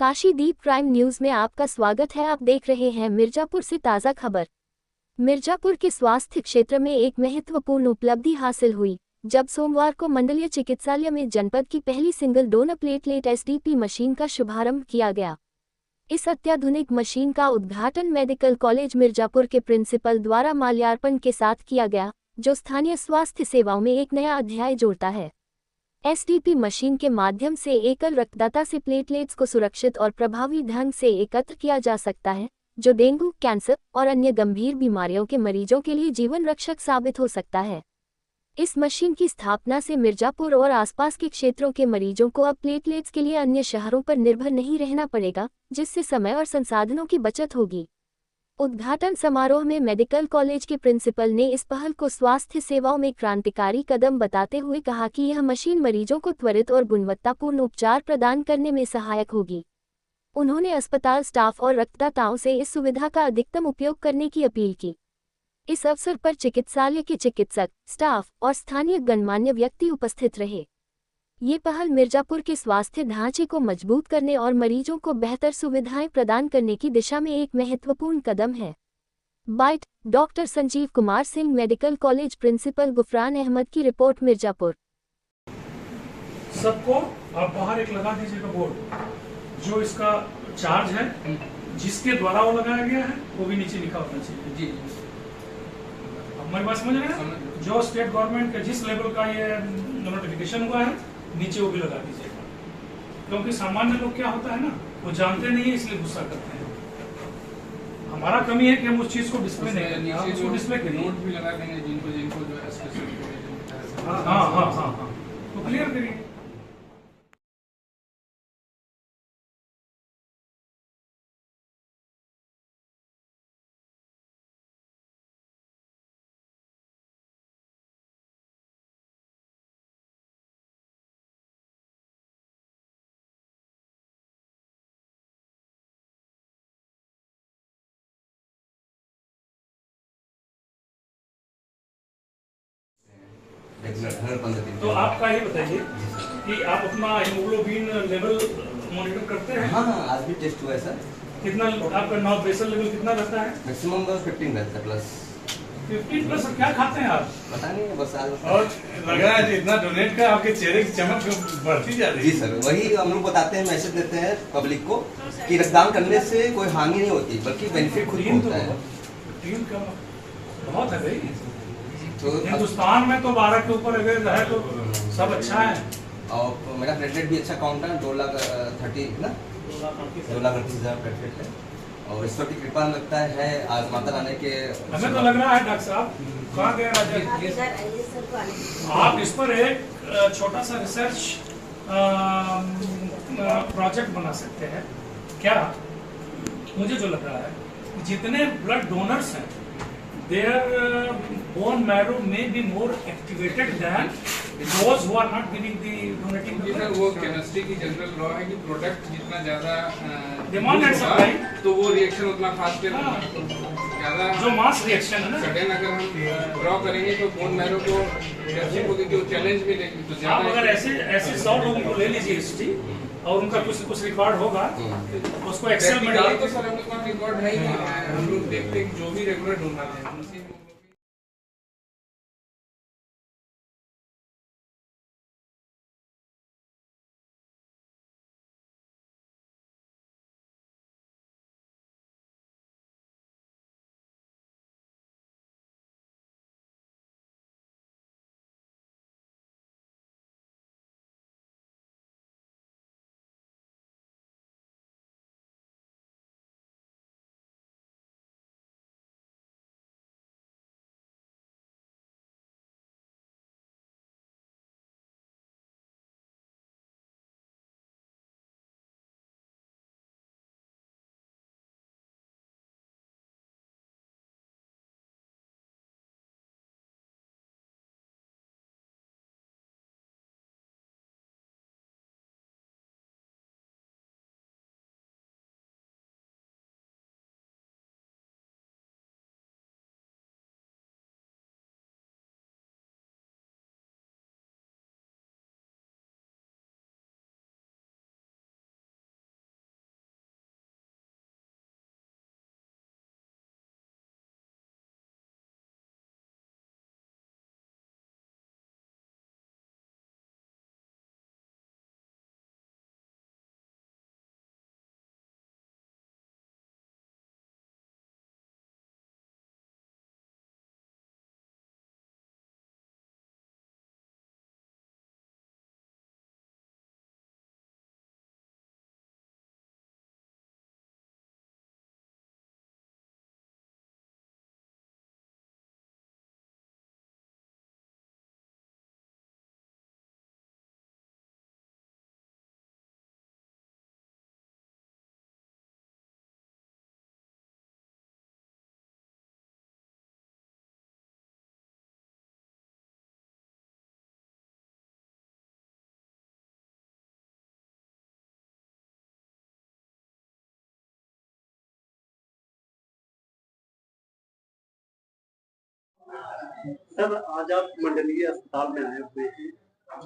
काशीदीप prime news में आपका स्वागत है। आप देख रहे हैं मिर्जापुर से ताज़ा खबर। मिर्जापुर के स्वास्थ्य क्षेत्र में एक महत्वपूर्ण उपलब्धि हासिल हुई जब सोमवार को मंडलीय चिकित्सालय में जनपद की पहली single donor platelet SDP machine का शुभारंभ किया गया। इस अत्याधुनिक मशीन का उद्घाटन मेडिकल कॉलेज मिर्जापुर के प्रिंसिपल द्वारा माल्यार्पण के साथ किया गया, जो स्थानीय स्वास्थ्य सेवाओं में एक नया अध्याय जोड़ता है। एसडीपी मशीन के माध्यम से एकल रक्तदाता से प्लेटलेट्स को सुरक्षित और प्रभावी ढंग से एकत्र किया जा सकता है, जो डेंगू, कैंसर और अन्य गंभीर बीमारियों के मरीजों के लिए जीवन रक्षक साबित हो सकता है। इस मशीन की स्थापना से मिर्जापुर और आसपास के क्षेत्रों के मरीजों को अब प्लेटलेट्स के लिए अन्य शहरों पर निर्भर नहीं रहना पड़ेगा, जिससे समय और संसाधनों की बचत होगी। उद्घाटन समारोह में मेडिकल कॉलेज के प्रिंसिपल ने इस पहल को स्वास्थ्य सेवाओं में क्रांतिकारी कदम बताते हुए कहा कि यह मशीन मरीजों को त्वरित और गुणवत्तापूर्ण उपचार प्रदान करने में सहायक होगी। उन्होंने अस्पताल स्टाफ और रक्तदाताओं से इस सुविधा का अधिकतम उपयोग करने की अपील की। इस अवसर पर चिकित्सालय के चिकित्सक, स्टाफ और स्थानीय गणमान्य व्यक्ति उपस्थित रहे। ये पहल मिर्जापुर के स्वास्थ्य ढांचे को मजबूत करने और मरीजों को बेहतर सुविधाएं प्रदान करने की दिशा में एक महत्वपूर्ण कदम है। Byte doctor Sanjeev Kumar Singh, medical college principal Gufran Ahmed की रिपोर्ट, मिर्जापुर। सबको आप बाहर एक लगा दीजिएगा बोर्ड, जो इसका चार्ज है, जिसके द्वारा वो लगाया गया है वो भी नीचे लिखा होना चाहिए। जी, हमारी बात समझ रहे हैं? जो स्टेट गवर्नमेंट के जिस लेवल का ये नोटिफिकेशन हुआ है, नीचे वो भी लगा दीजिएगा, क्योंकि सामान्य लोग क्या होता है ना, वो जानते नहीं है, इसलिए गुस्सा करते हैं। हमारा कमी है कि हम उस चीज को डिस्प्ले नहीं करते, आप उसको डिस्प्ले करिए, नोट भी लगा देंगे जिनको जो है स्पेसिफिक। हाँ, तो क्लियर करिए। तो आपका ये बताइए कि आप अपना हीमोग्लोबिन लेवल मॉनिटर करते हैं? हाँ, आज भी टेस्ट हुआ है सर। कितना आपका नॉर्थ बेसल लेवल कितना रहता है? मैक्सिमम 15 रहता है प्लस। 15 प्लस। क्या खाते हैं आप? पता नहीं, बस आज। और लग रहा है इतना डोनेट का आपके चेहरे की चमक बढ़ती जा रही है। जी सर, वही हम लोग बताते हैं, मैसेज देते हैं पब्लिक को कि रक्तदान करने से कोई हानि नहीं होती, बल्कि बेनिफिट खुद होता है। 3 का बहुत है भाई। तो हिंदुस्तान में तो 12 के ऊपर अगर है तो सब अच्छा है। और मेरा प्लेटलेट भी अच्छा काउंट है, 2,30,000 ना, 2,38,000 प्लेटलेट है। और ईश्वर की कृपा लगता है आज माता रानी के। हमें तो लग रहा है डॉक्टर साहब, कहाँ गए राजा? आप इस पर एक छोटा सा रिसर्च प्रोजेक्ट बना सकते हैं क्या? मुझे जो लग रहा है, जितने ब्लड डोनर्स हैं, their bone marrow may be more activated than those who are not giving the donating the blood. वो केमिस्ट्री की जनरल लॉ है कि प्रोडक्ट जितना ज्यादा डिमांड एंड सप्लाई, तो वो रिएक्शन उतना फास्ट ज्यादा जो मास रिएक्शन है ना, सडन अगर हम ड्रॉ करेंगे तो बोन मैरो को जो चैलेंज मिलेगी तो आप अगर ऐसे 100 लोगों को ले लीजिए हिस्ट्री और उनका कुछ रिकॉर्ड होगा, उसको एक्सेल में डाल। तो सर हम लोग का रिकॉर्ड है ही, हम लोग देखते हैं जो भी रेगुलर डोनर हैं सर आज आप मंडलीय अस्पताल में आए हुए हैं,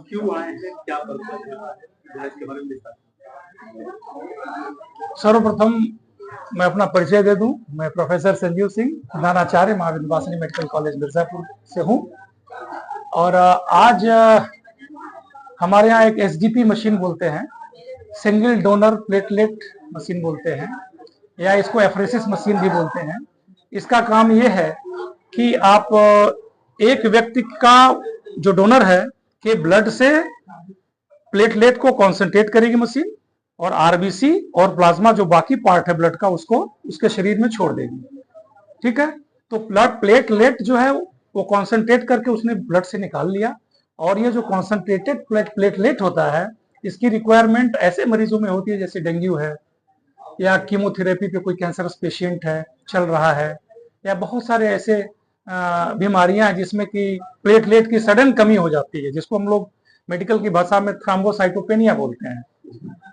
क्यों आए हैं, क्या पर्पज है इसके बारे में बताइए। सर्वप्रथम मैं अपना परिचय दे दूं। मैं प्रोफेसर संजीव सिंह, प्रधानाचार्य महाविंध्यवासिनी मेडिकल कॉलेज मिर्जापुर से हूं और आज हमारे यहाँ एक एसडीपी मशीन बोलते हैं, सिंगल डोनर प्लेटलेट मशीन बोलते हैं, या इसको एफरेसिस मशीन भी बोलते हैं। इसका काम ये है कि आप एक व्यक्ति का जो डोनर है के ब्लड से प्लेटलेट को कॉन्सेंट्रेट करेगी मशीन और आरबीसी और प्लाज्मा जो बाकी पार्ट है ब्लड का उसको उसके शरीर में छोड़ देगी। ठीक है, तो ब्लड प्लेटलेट जो है वो कॉन्सेंट्रेट करके उसने ब्लड से निकाल लिया। और ये जो कॉन्सेंट्रेटेड प्लेटलेट होता है इसकी रिक्वायरमेंट ऐसे मरीजों में होती है जैसे डेंगू है, या कीमोथेरेपी पे कोई कैंसरस पेशेंट है चल रहा है, या बहुत सारे ऐसे बीमारियां हैं जिसमें कि प्लेटलेट की सडन कमी हो जाती है, जिसको हम लोग मेडिकल की भाषा में थ्रोम्बोसाइटोपेनिया बोलते हैं।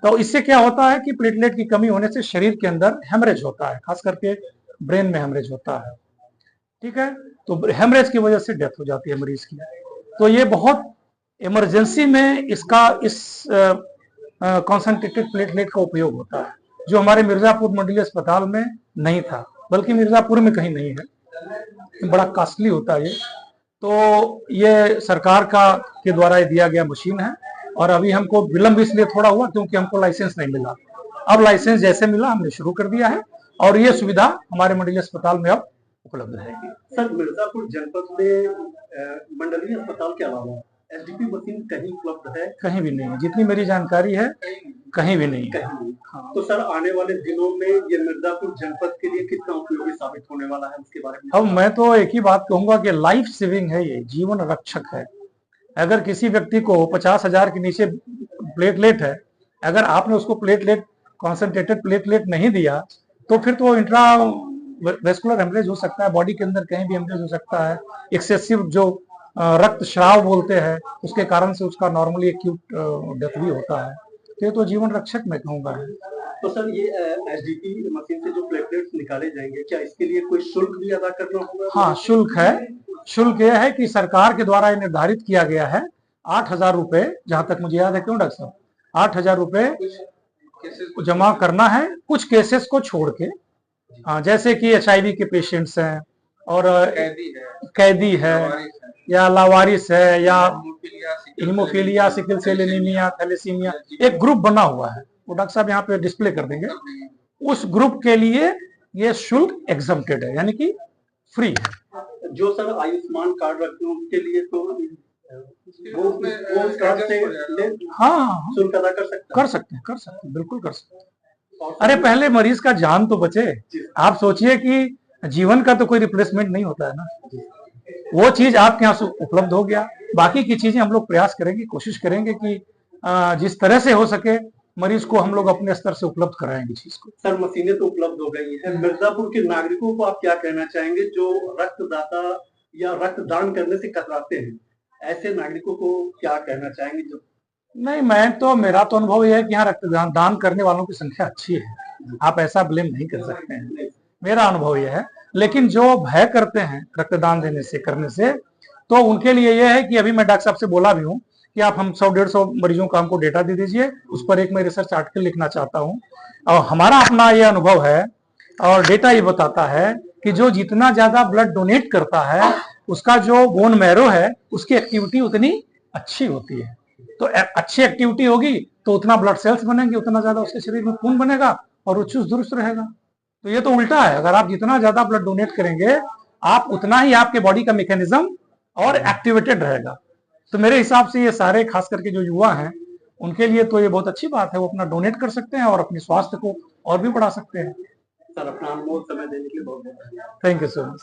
तो इससे क्या होता है कि प्लेटलेट की कमी होने से शरीर के अंदर हेमरेज होता है, खास करके ब्रेन में हेमरेज होता है। ठीक है, तो हेमरेज की वजह से डेथ हो जाती है मरीज की। तो ये बहुत इमरजेंसी में इसका इस कॉन्सेंट्रेटेड प्लेटलेट का उपयोग होता है, जो हमारे मिर्जापुर मंडलीय अस्पताल में नहीं था, बल्कि मिर्जापुर में कहीं नहीं है। बड़ा कॉस्टली होता है ये। तो ये सरकार के द्वारा ये दिया गया मशीन है और अभी हमको विलंब इसलिए थोड़ा हुआ क्योंकि हमको लाइसेंस नहीं मिला। अब लाइसेंस जैसे मिला हमने शुरू कर दिया है और ये सुविधा हमारे मंडलीय अस्पताल में अब उपलब्ध रहेगी। सर मिर्जापुर जनपद में मंडलीय अस्पताल के अलावा एसडीपी मशीन कहीं उपलब्ध है? कहीं भी नहीं, जितनी मेरी जानकारी है कहीं भी नहीं। हाँ। तो सर आने वाले दिनों में ये मिर्जापुर जनपद के लिए कितना उपयोगी साबित होने वाला है उसके बारे में? अब मैं तो एक ही बात कहूंगा कि लाइफ सेविंग है, ये जीवन रक्षक है। अगर किसी व्यक्ति को 50,000 के नीचे प्लेटलेट है, अगर आपने उसको प्लेटलेट कॉन्सेंट्रेटेड प्लेटलेट नहीं दिया तो फिर तो इंट्रा वेस्कुलर हेमरेज हो सकता है, बॉडी के अंदर कहीं भी हेमरेज हो सकता है। एक्सेसिव जो रक्त स्राव बोलते हैं उसके कारण से उसका नॉर्मली एक्यूट डेथ भी होता है। तो जीवन रक्षक मैं कहूँगा। तो सर ये एसडीपी मशीन से जो प्लेटलेट्स निकाले जाएंगे, क्या इसके लिए कोई शुल्क भी अदा करना होगा? हाँ, शुल्क है। शुल्क यह है कि सरकार के द्वारा निर्धारित किया गया है 8,000 रुपए, जहां तक मुझे याद है। क्यों डॉक्टर साहब? 8,000 रुपए जमा करना है कुछ केसेस को छोड़ के। हाँ, जैसे कि HIV के पेशेंट्स हैं और कैदी है या लावारिस है या haemophilia, sickle cell anaemia, thalassaemia, एक ग्रुप बना हुआ है, वो डॉक्टर साहब यहाँ पे डिस्प्ले कर देंगे। उस ग्रुप के लिए ये शुल्क एग्जम्प्टेड है, यानी कि फ्री है। जो सर आयुष्मान कार्ड रखते हैं उनके लिए तो वो कार्ड से हाँ शुल्क अदा कर सकते हैं, बिल्कुल कर सकते हैं। अरे पहले मरीज का जान तो बचे। आप सोचिए कि जीवन का तो कोई रिप्लेसमेंट नहीं होता है ना, वो चीज आपके यहाँ से उपलब्ध हो गया। बाकी की चीजें हम लोग प्रयास करेंगे, कोशिश करेंगे कि जिस तरह से हो सके मरीज को हम लोग अपने स्तर से उपलब्ध कराएंगे चीज को। सर मशीनें तो उपलब्ध हो गई हैं, मिर्जापुर के नागरिकों को आप क्या कहना चाहेंगे जो रक्तदाता या रक्तदान करने से कतराते हैं? ऐसे नागरिकों को क्या कहना चाहेंगे? जो नहीं, मेरा तो अनुभव यह है कि यहाँ रक्तदान दान करने वालों की संख्या अच्छी है, आप ऐसा ब्लेम नहीं कर सकते हैं, मेरा अनुभव यह है। लेकिन जो भय करते हैं रक्तदान देने से करने से, तो उनके लिए यह है कि अभी मैं डॉक्टर साहब से बोला भी हूँ कि आप हम 100-150 मरीजों का हमको डेटा दे दीजिए, उस पर एक मैं रिसर्च आर्टिकल लिखना चाहता हूँ। और हमारा अपना ये अनुभव है और डेटा ये बताता है कि जो जितना ज्यादा ब्लड डोनेट करता है उसका जो बोन मैरो है उसकी एक्टिविटी उतनी अच्छी होती है। तो अच्छी एक्टिविटी होगी तो उतना ब्लड सेल्स बनेंगे, उतना ज्यादा उसके शरीर में खून बनेगा और वो चुस्त दुरुस्त रहेगा। तो ये तो उल्टा है, अगर आप जितना ज्यादा ब्लड डोनेट करेंगे आप उतना ही आपके बॉडी का मैकेनिज्म और एक्टिवेटेड रहेगा। तो मेरे हिसाब से ये सारे खास करके जो युवा हैं उनके लिए तो ये बहुत अच्छी बात है, वो अपना डोनेट कर सकते हैं और अपने स्वास्थ्य को और भी बढ़ा सकते हैं। सर अपना अनमोल समय देने के लिए बहुत बहुत धन्यवाद। Thank you so much.